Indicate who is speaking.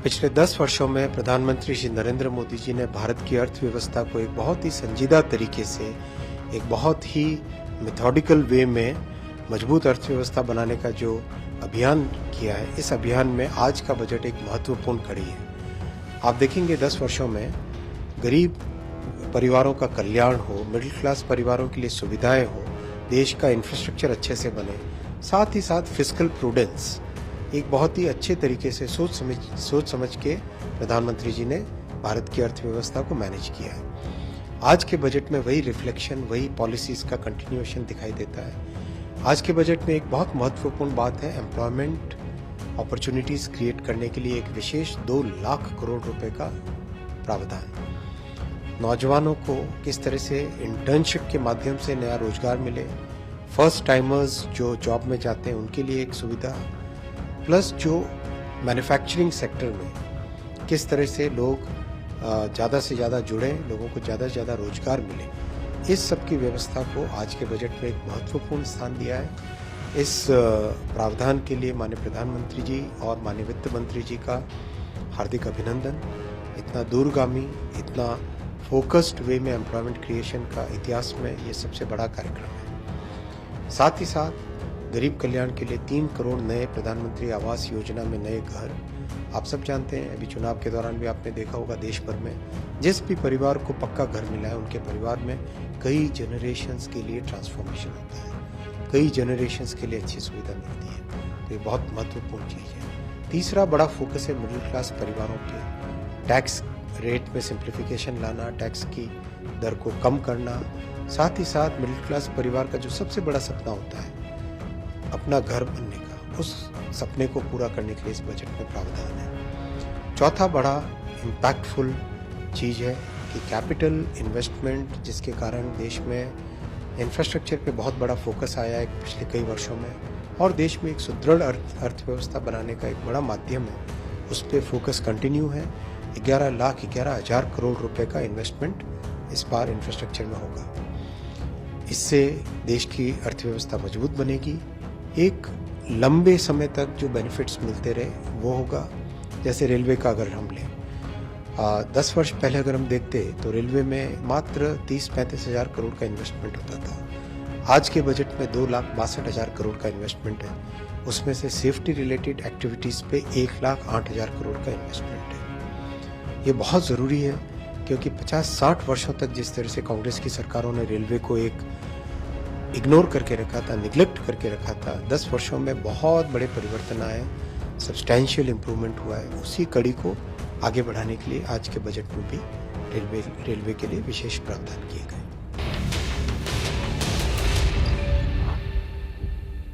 Speaker 1: पिछले 10 वर्षों में प्रधानमंत्री श्री नरेंद्र मोदी जी ने भारत की अर्थव्यवस्था को एक बहुत ही संजीदा तरीके से, एक बहुत ही मेथोडिकल वे में मजबूत अर्थव्यवस्था बनाने का जो अभियान किया है, इस अभियान में आज का बजट एक महत्वपूर्ण कड़ी है। आप देखेंगे 10 वर्षों में गरीब परिवारों का कल्याण हो, मिडिल क्लास परिवारों के लिए सुविधाएं हो, देश का इंफ्रास्ट्रक्चर अच्छे से बने, साथ ही साथ फिस्कल प्रूडेंस एक बहुत ही अच्छे तरीके से सोच समझ के प्रधानमंत्री जी ने भारत की अर्थव्यवस्था को मैनेज किया है। आज के बजट में वही रिफ्लेक्शन, वही पॉलिसीज का कंटिन्यूएशन दिखाई देता है। आज के बजट में एक बहुत महत्वपूर्ण बात है, एम्प्लॉयमेंट अपॉर्चुनिटीज क्रिएट करने के लिए एक विशेष 2 लाख करोड़ रुपए का प्रावधान। नौजवानों को किस तरह से इंटर्नशिप के माध्यम से नया रोजगार मिले, फर्स्ट टाइमर्स जो जॉब में जाते हैं उनके लिए एक सुविधा, प्लस जो मैन्युफैक्चरिंग सेक्टर में किस तरह से लोग ज़्यादा से ज़्यादा जुड़े, लोगों को ज़्यादा से ज़्यादा रोजगार मिले, इस सब की व्यवस्था को आज के बजट में एक महत्वपूर्ण स्थान दिया है। इस प्रावधान के लिए माननीय प्रधानमंत्री जी और माननीय वित्त मंत्री जी का हार्दिक अभिनंदन। इतना दूरगामी, इतना फोकस्ड वे में एम्प्लॉयमेंट क्रिएशन का इतिहास में ये सबसे बड़ा कार्यक्रम है। साथ ही साथ गरीब कल्याण के लिए 3 करोड़ नए प्रधानमंत्री आवास योजना में नए घर। आप सब जानते हैं, अभी चुनाव के दौरान भी आपने देखा होगा, देश भर में जिस भी परिवार को पक्का घर मिला है उनके परिवार में कई जनरेशन्स के लिए ट्रांसफॉर्मेशन होता है, कई जनरेशन्स के लिए अच्छी सुविधा मिलती है। तो ये बहुत महत्वपूर्ण चीज़ है। तीसरा बड़ा फोकस है मिडिल क्लास परिवारों पे, टैक्स रेट में सिंप्लीफिकेशन लाना, टैक्स की दर को कम करना। साथ ही साथ मिडिल क्लास परिवार का जो सबसे बड़ा सपना होता है अपना घर बनने का, उस सपने को पूरा करने के लिए इस बजट में प्रावधान है। चौथा बड़ा इम्पैक्टफुल चीज़ है कि कैपिटल इन्वेस्टमेंट, जिसके कारण देश में इंफ्रास्ट्रक्चर पे बहुत बड़ा फोकस आया है पिछले कई वर्षों में, और देश में एक सुदृढ़ अर्थव्यवस्था बनाने का एक बड़ा माध्यम है, उस पर फोकस कंटिन्यू है। 11,11,000 करोड़ रुपए का इन्वेस्टमेंट इस बार इंफ्रास्ट्रक्चर में होगा। इससे देश की अर्थव्यवस्था मजबूत बनेगी। एक लंबे समय तक जो बेनिफिट्स मिलते रहे वो होगा। जैसे रेलवे का अगर हम लें, 10 वर्ष पहले अगर हम देखते तो रेलवे में मात्र 30-35 हज़ार करोड़ का इन्वेस्टमेंट होता था। आज के बजट में 2,62,000 करोड़ का इन्वेस्टमेंट है। उसमें से सेफ्टी रिलेटेड एक्टिविटीज़ पे 1,08,000 करोड़ का इन्वेस्टमेंट है। ये बहुत ज़रूरी है क्योंकि 50-60 वर्षों तक जिस तरह से कांग्रेस की सरकारों ने रेलवे को एक इग्नोर करके रखा था, निगलेक्ट करके रखा था, 10 वर्षों में बहुत बड़े परिवर्तन आए, सब्सटैंशियल इम्प्रूवमेंट हुआ है। उसी कड़ी को आगे बढ़ाने के लिए आज के बजट में भी रेलवे के लिए विशेष प्रावधान किए गए।